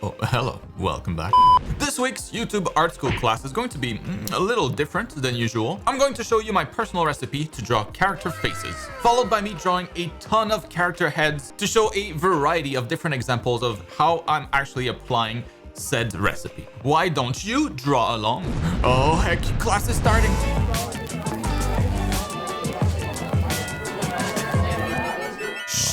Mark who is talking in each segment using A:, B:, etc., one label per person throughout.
A: Oh, hello, welcome back. This week's YouTube art school class is going to be a little different than usual. I'm going to show you my personal recipe to draw character faces, followed by me drawing a ton of character heads to show a variety of different examples of how I'm actually applying said recipe. Why don't you draw along? Oh heck, class is starting.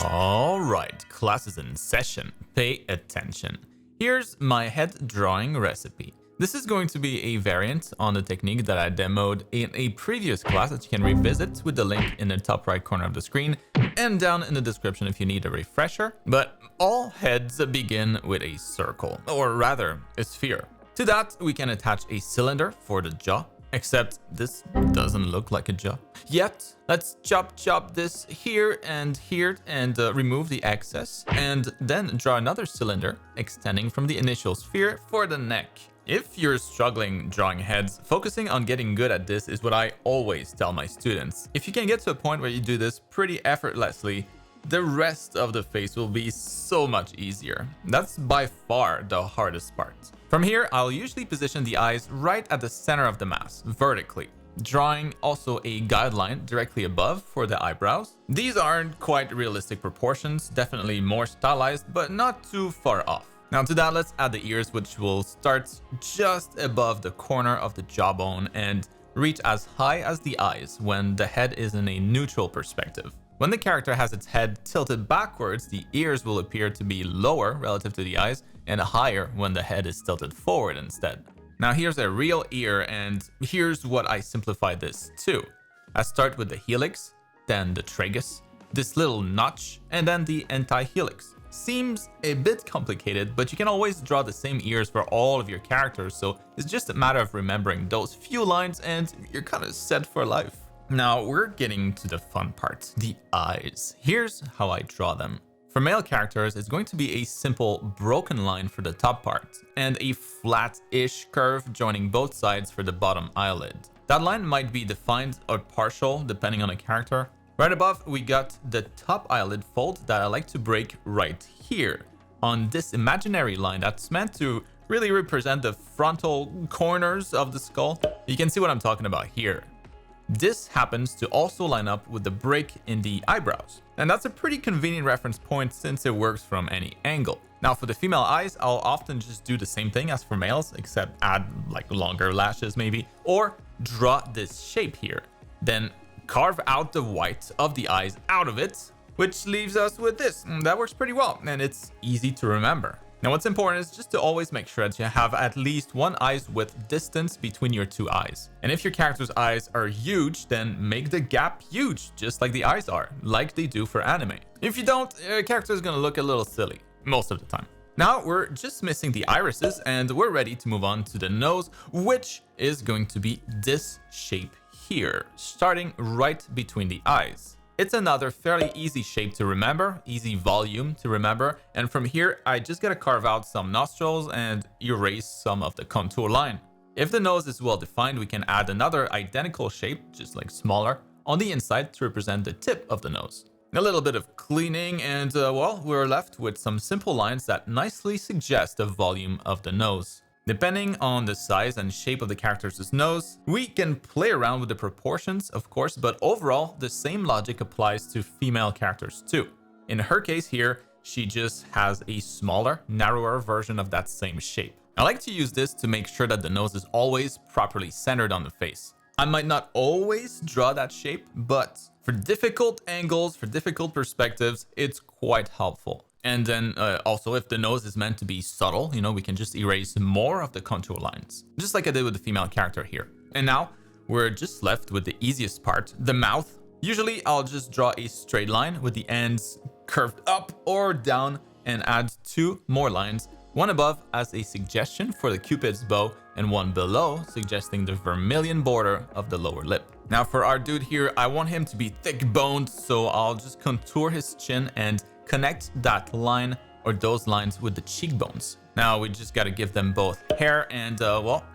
A: All right, class is in session. Pay attention. Here's my head drawing recipe. This is going to be a variant on the technique that I demoed in a previous class that you can revisit with the link in the top right corner of the screen and down in the description if you need a refresher. But all heads begin with a circle, or rather a sphere. To that, we can attach a cylinder for the jaw, except this doesn't look like a jaw yet. Let's chop this here and remove the excess, and then draw another cylinder extending from the initial sphere for the neck. If you're struggling drawing heads, focusing on getting good at this is what I always tell my students. If you can get to a point where you do this pretty effortlessly, the rest of the face will be so much easier. That's by far the hardest part. From here, I'll usually position the eyes right at the center of the mask, vertically, drawing also a guideline directly above for the eyebrows. These aren't quite realistic proportions, definitely more stylized, but not too far off. Now to that, let's add the ears, which will start just above the corner of the jawbone and reach as high as the eyes when the head is in a neutral perspective. When the character has its head tilted backwards, the ears will appear to be lower relative to the eyes and higher when the head is tilted forward instead. Now here's a real ear, and here's what I simplify this to. I start with the helix, then the tragus, this little notch, and then the anti-helix. Seems a bit complicated, but you can always draw the same ears for all of your characters, so it's just a matter of remembering those few lines and you're kind of set for life. Now we're getting to the fun part, the eyes. Here's how I draw them. For male characters, it's going to be a simple broken line for the top part and a flat-ish curve joining both sides for the bottom eyelid. That line might be defined or partial depending on the character. Right above, we got the top eyelid fold that I like to break right here on this imaginary line that's meant to really represent the frontal corners of the skull. You can see what I'm talking about here. This happens to also line up with the break in the eyebrows. And that's a pretty convenient reference point since it works from any angle. Now for the female eyes, I'll often just do the same thing as for males, except add like longer lashes maybe, or draw this shape here. Then carve out the white of the eyes out of it, which leaves us with this. That works pretty well, and it's easy to remember. Now what's important is just to always make sure that you have at least one eye's width distance between your two eyes. And if your character's eyes are huge, then make the gap huge, just like the eyes are, like they do for anime. If you don't, your character is going to look a little silly, most of the time. Now we're just missing the irises, and we're ready to move on to the nose, which is going to be this shape here, starting right between the eyes. It's another fairly easy shape to remember, easy volume to remember, and from here I just gotta carve out some nostrils and erase some of the contour line. If the nose is well defined, we can add another identical shape, just like smaller, on the inside to represent the tip of the nose. A little bit of cleaning and well, we're left with some simple lines that nicely suggest the volume of the nose. Depending on the size and shape of the character's nose, we can play around with the proportions, of course, but overall, the same logic applies to female characters too. In her case here, she just has a smaller, narrower version of that same shape. I like to use this to make sure that the nose is always properly centered on the face. I might not always draw that shape, but for difficult angles, for difficult perspectives, it's quite helpful. And then also if the nose is meant to be subtle, we can just erase more of the contour lines, just like I did with the female character here. And now we're just left with the easiest part, the mouth. Usually I'll just draw a straight line with the ends curved up or down and add two more lines, one above as a suggestion for the Cupid's bow and one below suggesting the vermilion border of the lower lip. Now for our dude here, I want him to be thick boned, so I'll just contour his chin and connect that line or those lines with the cheekbones. Now we just got to give them both hair and well,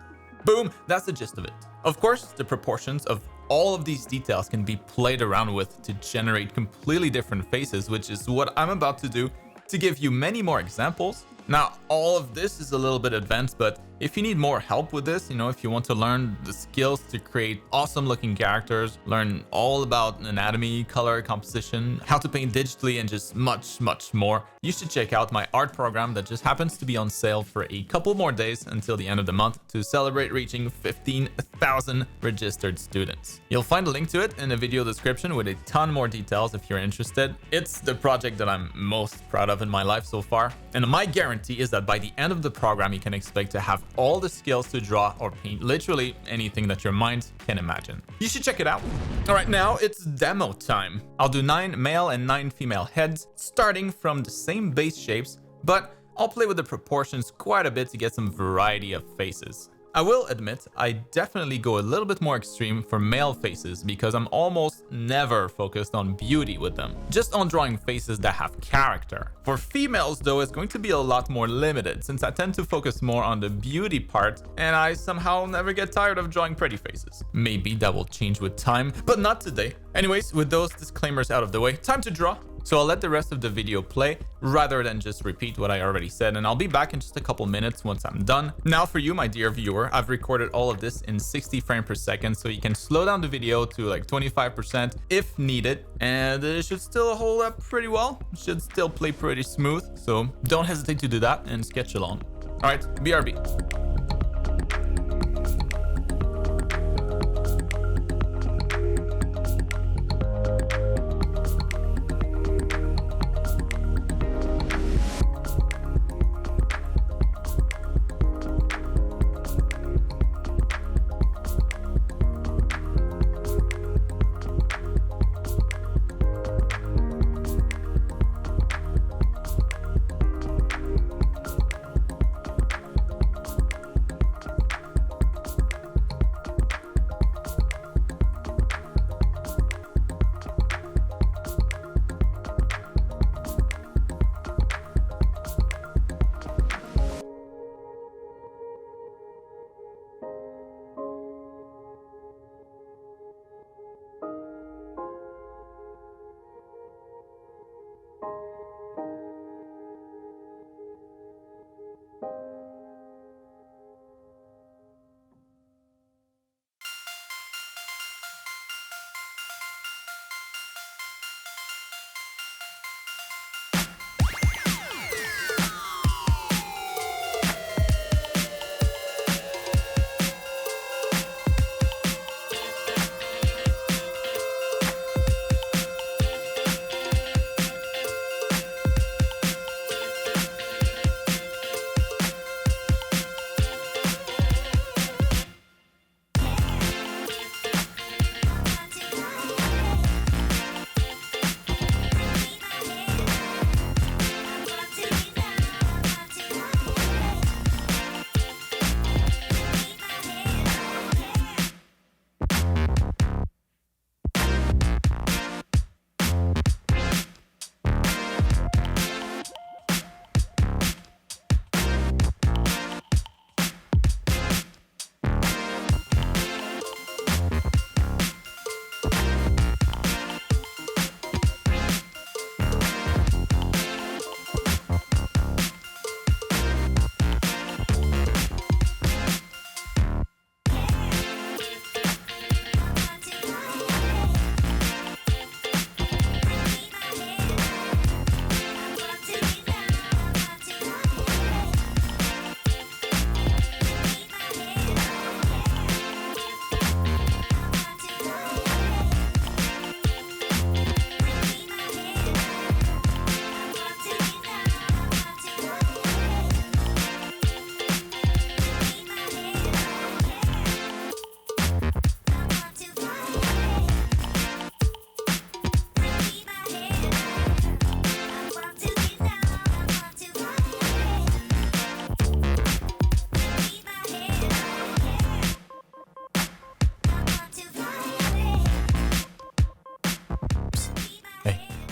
A: boom, that's the gist of it. Of course, the proportions of all of these details can be played around with to generate completely different faces, which is what I'm about to do to give you many more examples Now, all of this is a little bit advanced, but if you need more help with this, if you want to learn the skills to create awesome looking characters, learn all about anatomy, color, composition, how to paint digitally, and just much, much more, you should check out my art program that just happens to be on sale for a couple more days until the end of the month to celebrate reaching 15,000 registered students. You'll find a link to it in the video description with a ton more details if you're interested. It's the project that I'm most proud of in my life so far, and my guarantee is that by the end of the program you can expect to have all the skills to draw or paint literally anything that your mind can imagine. You should check it out. All right, now it's demo time. I'll do 9 male and 9 female heads, starting from the same base shapes, but I'll play with the proportions quite a bit to get some variety of faces. I will admit, I definitely go a little bit more extreme for male faces because I'm almost never focused on beauty with them, just on drawing faces that have character. For females though, it's going to be a lot more limited since I tend to focus more on the beauty part and I somehow never get tired of drawing pretty faces. Maybe that will change with time, but not today. Anyways, with those disclaimers out of the way, time to draw. So I'll let the rest of the video play rather than just repeat what I already said, and I'll be back in just a couple minutes once I'm done. Now for you, my dear viewer, I've recorded all of this in 60 frames per second, so you can slow down the video to like 25% if needed, and it should still hold up pretty well. It should still play pretty smooth, so don't hesitate to do that and sketch along. All right, BRB.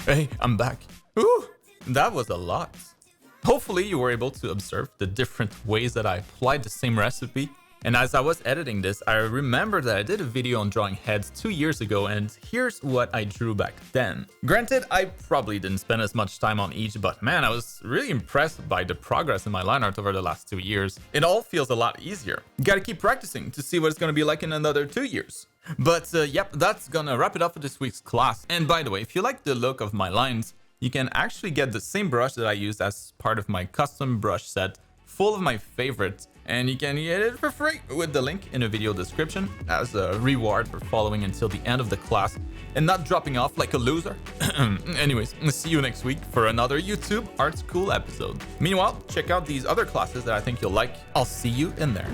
A: Hey, I'm back. Ooh, that was a lot. Hopefully you were able to observe the different ways that I applied the same recipe. And as I was editing this, I remember that I did a video on drawing heads 2 years ago, and here's what I drew back then. Granted, I probably didn't spend as much time on each, but man, I was really impressed by the progress in my line art over the last 2 years. It all feels a lot easier. You gotta keep practicing to see what it's gonna be like in another 2 years. But yep, that's gonna wrap it up for this week's class. And by the way, if you like the look of my lines, you can actually get the same brush that I used as part of my custom brush set, full of my favorites, and you can get it for free with the link in the video description as a reward for following until the end of the class and not dropping off like a loser. Anyways, see you next week for another YouTube Art School episode. Meanwhile, check out these other classes that I think you'll like. I'll see you in there.